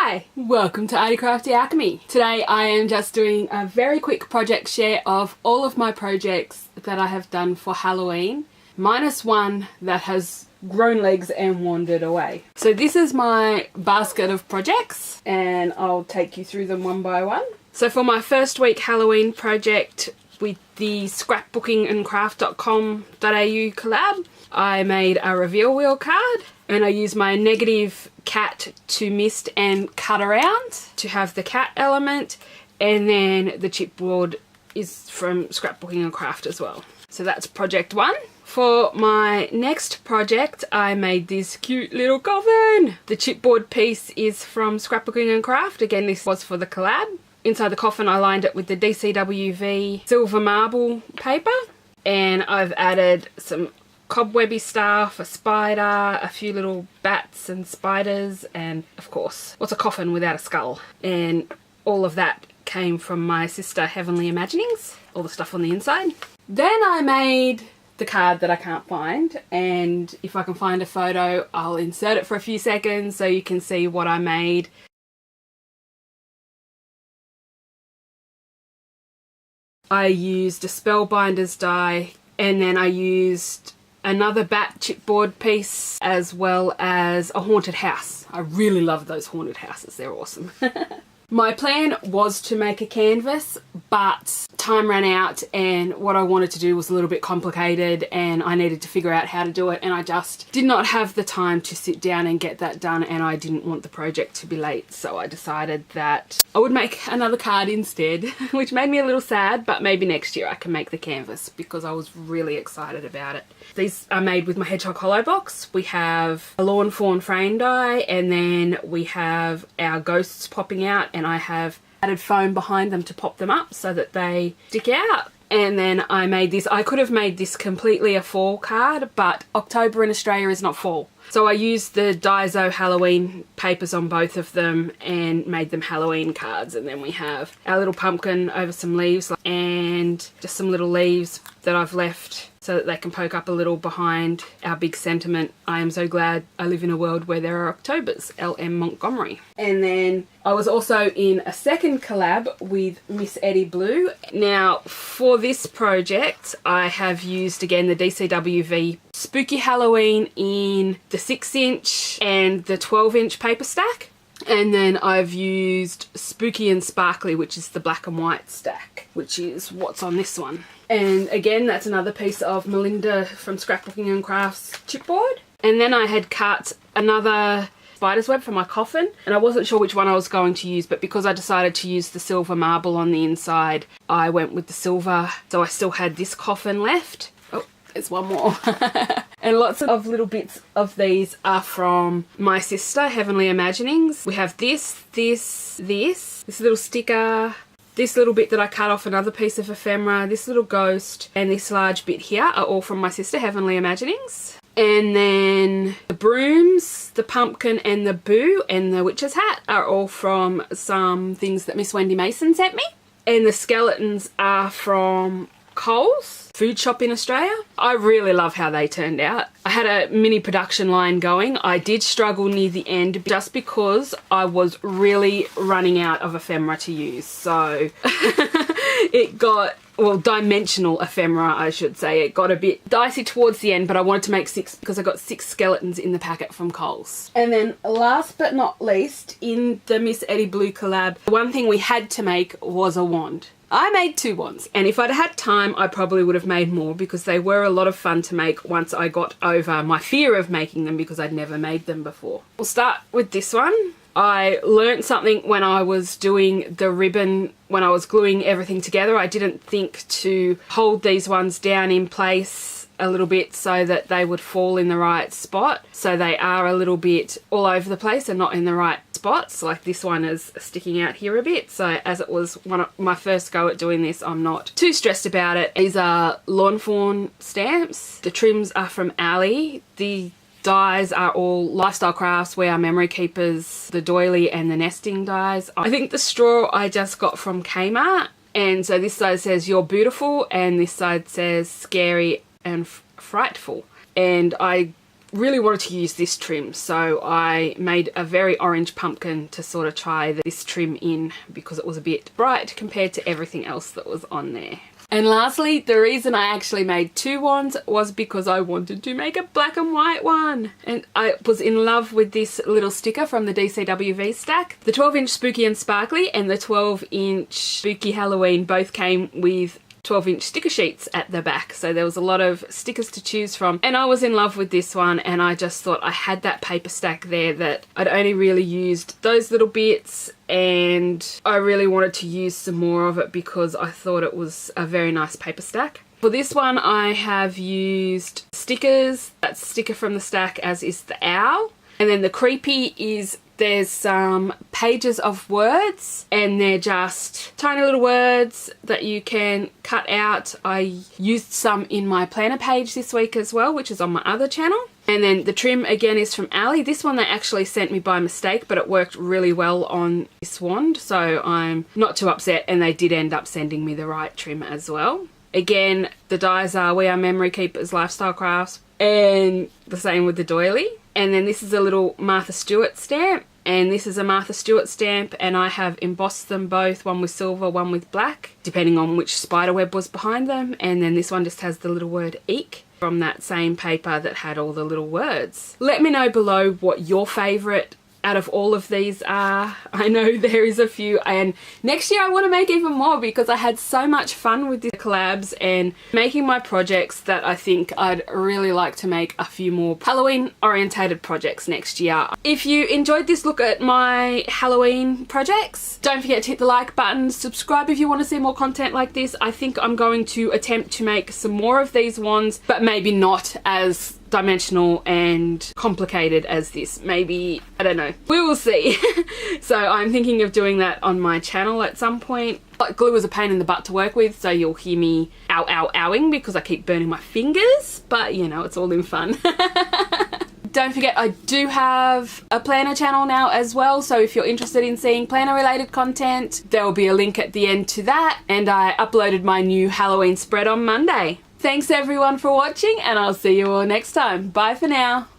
Hi, welcome to Arty Crafty Alchemy. Today I am just doing a very quick project share of all of my projects that I have done for Halloween, minus one that has grown legs and wandered away. So this is my basket of projects and I'll take you through them one by one. So for my first week Halloween project with the scrapbookingandcraft.com.au collab, I made a reveal wheel card and I used my negative cat to mist and cut around to have the cat element, and then the chipboard is from Scrapbooking and Craft as well. So that's project one. For my next project I made this cute little coffin. The chipboard piece is from Scrapbooking and Craft. Again, this was for the collab. Inside the coffin I lined it with the DCWV silver marble paper, and I've added some cobwebby stuff, a spider, a few little bats and spiders, and of course, what's a coffin without a skull? And all of that came from my sister Heavenly Imaginings, all the stuff on the inside. Then I made the card that I can't find, and if I can find a photo I'll insert it for a few seconds so you can see what I made. I used a Spellbinders die, and then I used another bat chipboard piece as well as a haunted house. I really love those haunted houses, they're awesome. My plan was to make a canvas, but time ran out and what I wanted to do was a little bit complicated and I needed to figure out how to do it, and I just did not have the time to sit down and get that done, and I didn't want the project to be late, so I decided that I would make another card instead, which made me a little sad, but maybe next year I can make the canvas because I was really excited about it. These are made with my Hedgehog Hollow box. We have a Lawn Fawn frame die, and then we have our ghosts popping out, and I have added foam behind them to pop them up so that they stick out. And then I made this. I could have made this completely a fall card, but October in Australia is not fall. So I used the Daiso Halloween papers on both of them and made them Halloween cards. And then we have our little pumpkin over some leaves and just some little leaves that I've left so that they can poke up a little behind our big sentiment, I am so glad I live in a world where there are Octobers, L.M. Montgomery. And then I was also in a second collab with Miss Eddie Blue. Now for this project I have used again the DCWV Spooky Halloween in the 6-inch and the 12-inch paper stack. And then I've used Spooky and Sparkly, which is the black and white stack, which is what's on this one. And again, that's another piece of Melinda from Scrapbooking and Crafts chipboard. And then I had cut another spider's web for my coffin, and I wasn't sure which one I was going to use, but because I decided to use the silver marble on the inside, I went with the silver. So I still had this coffin left. Oh, there's one more. And lots of little bits of these are from my sister, Heavenly Imaginings. We have this little sticker, this little bit that I cut off another piece of ephemera, this little ghost, and this large bit here are all from my sister, Heavenly Imaginings. And then the brooms, the pumpkin and the boo and the witch's hat are all from some things that Miss Wendy Mason sent me. And the skeletons are from Coles food shop in Australia. I really love how they turned out. I had a mini production line going. I did struggle near the end just because I was really running out of ephemera to use. So it got, well, dimensional ephemera I should say. It got a bit dicey towards the end, but I wanted to make 6 because I got 6 skeletons in the packet from Coles. And then last but not least, in the Miss Eddie Blue collab, one thing we had to make was a wand. I made 2 wands, and if I'd had time I probably would have made more because they were a lot of fun to make once I got over my fear of making them because I'd never made them before. We'll start with this one. I learnt something when I was doing the ribbon, when I was gluing everything together. I didn't think to hold these ones down in place a little bit so that they would fall in the right spot. So they are a little bit all over the place and not in the right spots. Like this one is sticking out here a bit. So as it was one of my first go at doing this, I'm not too stressed about it. These are Lawn Fawn stamps. The trims are from Ali. The dies are all Lifestyle Crafts, We Are Memory Keepers, the doily and the nesting dies. I think the straw I just got from Kmart. And so this side says You're Beautiful and this side says Scary and Frightful. And I really wanted to use this trim, so I made a very orange pumpkin to sort of try this trim in because it was a bit bright compared to everything else that was on there. And lastly, the reason I actually made 2 wands was because I wanted to make a black and white one. And I was in love with this little sticker from the DCWV stack. The 12-inch Spooky and Sparkly and the 12-inch Spooky Halloween both came with 12-inch sticker sheets at the back, so there was a lot of stickers to choose from, and I was in love with this one, and I just thought I had that paper stack there that I'd only really used those little bits, and I really wanted to use some more of it because I thought it was a very nice paper stack. For this one I have used stickers. That's a sticker from the stack, as is the owl, and then the creepy is there's some pages of words, and they're just tiny little words that you can cut out. I used some in my planner page this week as well, which is on my other channel. And then the trim again is from Ali. This one they actually sent me by mistake, but it worked really well on this wand, so I'm not too upset, and they did end up sending me the right trim as well. Again, the dies are We Are Memory Keepers Lifestyle Crafts, and the same with the doily. And then this is a little Martha Stewart stamp, and this is a Martha Stewart stamp, and I have embossed them both, one with silver, one with black, depending on which spider web was behind them. And then this one just has the little word Eek from that same paper that had all the little words. Let me know below what your favourite out of all of these are. I know there is a few, and next year I want to make even more because I had so much fun with the collabs and making my projects that I think I'd really like to make a few more Halloween orientated projects next year. If you enjoyed this look at my Halloween projects, don't forget to hit the like button, subscribe if you want to see more content like this. I think I'm going to attempt to make some more of these wands, but maybe not as dimensional and complicated as this. Maybe, I don't know, we will see. So I'm thinking of doing that on my channel at some point. But glue is a pain in the butt to work with, so you'll hear me ow ow owing because I keep burning my fingers, but you know, it's all in fun. Don't forget, I do have a planner channel now as well, so if you're interested in seeing planner related content, there will be a link at the end to that, and I uploaded my new Halloween spread on Monday. Thanks everyone for watching, and I'll see you all next time. Bye for now.